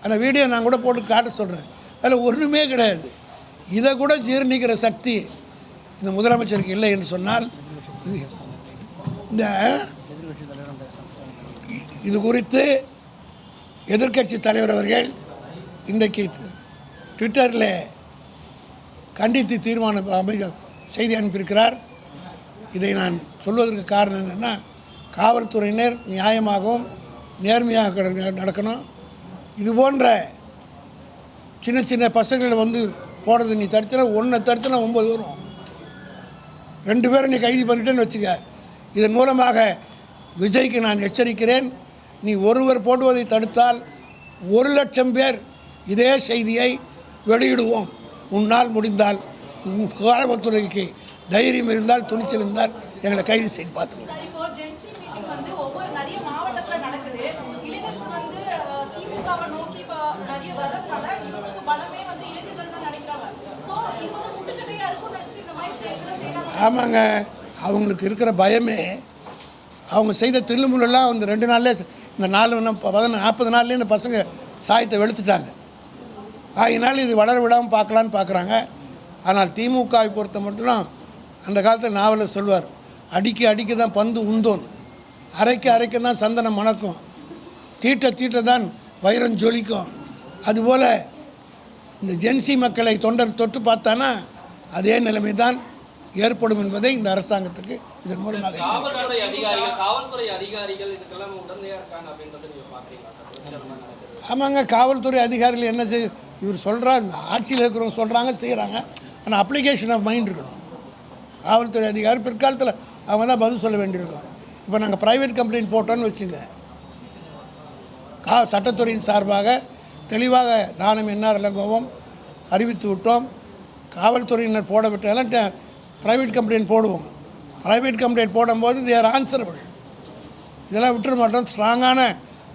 அந்த வீடியோ நான் கூட போட்டு காட்ட சொல்கிறேன். அதில் ஒன்றுமே கிடையாது. இதை கூட ஜீர்ணிக்கிற சக்தி இந்த முதலமைச்சருக்கு இல்லை என்று சொன்னால் இந்த இது குறித்து எதிர்க்கட்சி தலைவர் அவர்கள் இன்றைக்கு ட்விட்டரில் கண்டித்து தீர்மானம் செய்தி அனுப்பியிருக்கிறார். இதை நான் சொல்வதற்கு காரணம் என்னென்னா, காவல்துறையினர் நியாயமாகவும் நேர்மையாக நடக்கணும். இது போன்ற சின்ன சின்ன பசங்களை வந்து போடுறது நீ தடுத்தனா, ஒன்றை தடுத்தனா 9 வரும். 2 பேரை நீ கைது பண்ணிட்டேன்னு வச்சுக்க. இதன் மூலமாக விஜய்க்கு நான் எச்சரிக்கிறேன். நீ ஒருவர் போடுவதை தடுத்தால் 1,00,000 பேர் இதே செய்தியை வெளியிடுவோம். உன்னால் முடிந்தால், காவல்துறைக்கு தைரியம் இருந்தால், துணிச்சல் இருந்தால் எங்களை கைது செய்து பார்த்துக்கணும். ஆமாங்க, அவங்களுக்கு இருக்கிற பயமே, அவங்க செய்த தில்லுமுள்ளெல்லாம் அந்த 2 நாள்லேயே, இந்த 40 நாள்லேயே இந்த பசங்க சாயத்தை வெளுத்துட்டாங்க. ஆகினாலும் இது வளர விடாமல் பார்க்கலான்னு பார்க்குறாங்க. ஆனால் திமுகவை பொறுத்த மட்டும் அந்த காலத்தில் நாவலில் சொல்வார், அடிக்க தான் பந்து உந்தோன், அரைக்க தான் சந்தனம் மணக்கும், தீட்ட தான் வைரம் ஜொலிக்கும். அதுபோல் இந்த ஜென்சி மக்களை தொண்டர் தொட்டு பார்த்தானா அதே நிலைமை தான் ஏற்படும் என்பதை இந்த அரசாங்கத்துக்கு இதன் மூலமாக ஆமாங்க. காவல்துறை அதிகாரிகள் என்ன செய்ய, இவர் சொல்கிறார், ஆட்சியில் இருக்கிறவங்க சொல்கிறாங்க, செய்கிறாங்க. ஆனால் அப்ளிகேஷன் ஆஃப் மைண்ட் இருக்கணும். காவல்துறை அதிகாரி பிற்காலத்தில் அவங்க தான் பதில் சொல்ல வேண்டியிருக்கும். இப்போ நாங்கள் ப்ரைவேட் கம்ப்ளைண்ட் போட்டோன்னு வச்சுங்க, சட்டத்துறையின் சார்பாக தெளிவாக நானும் என்ஆர் இளங்கோவும் அறிவித்து விட்டோம். காவல்துறையினர் போட விட்டாலும் ப்ரைவேட் கம்ப்ளைண்ட் போடுவோம். ப்ரைவேட் கம்ப்ளைண்ட் போடும்போது தேர் ஆன்சரபிள். இதெல்லாம் விட்டுற மாட்டோம். ஸ்ட்ராங்கான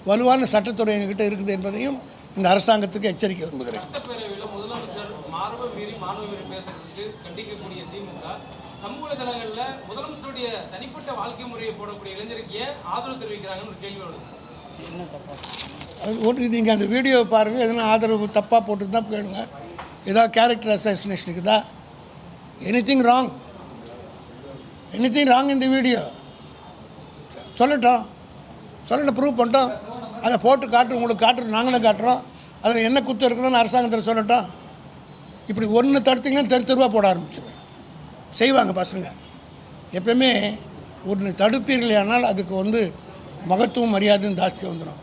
வலுவான சட்டத்துறை எங்ககிட்ட இருக்குது என்பதையும் இந்த அரசாங்கத்துக்கு எச்சரிக்கை விரும்புகிறேன். நீங்கள் அந்த வீடியோவை பாருங்கள். எதனா ஆதரவு தப்பாக போட்டு தான் கேளுங்க. ஏதாவது கேரக்டர் அசாசினேஷனுக்கு தான் எனிதிங் ராங் இந்த வீடியோ சொல்லட்டும், ப்ரூவ் பண்ணிட்டோம். அதை போட்டு உங்களுக்கு காட்டுறோம், நாங்களும் காட்டுறோம். அதில் என்ன குத்தம் இருக்குதுன்னு அரசாங்கத்தில் சொல்லட்டும். இப்படி ஒன்று தடுத்திங்கன்னா தெருவா போட ஆரம்பிச்சிடும். செய்வாங்க பசங்க. எப்பவுமே ஒன்று தடுப்பீர்கள் ஆனால் அதுக்கு மகத்துவம் மரியாதையும் ஜாஸ்தி வந்துடும்.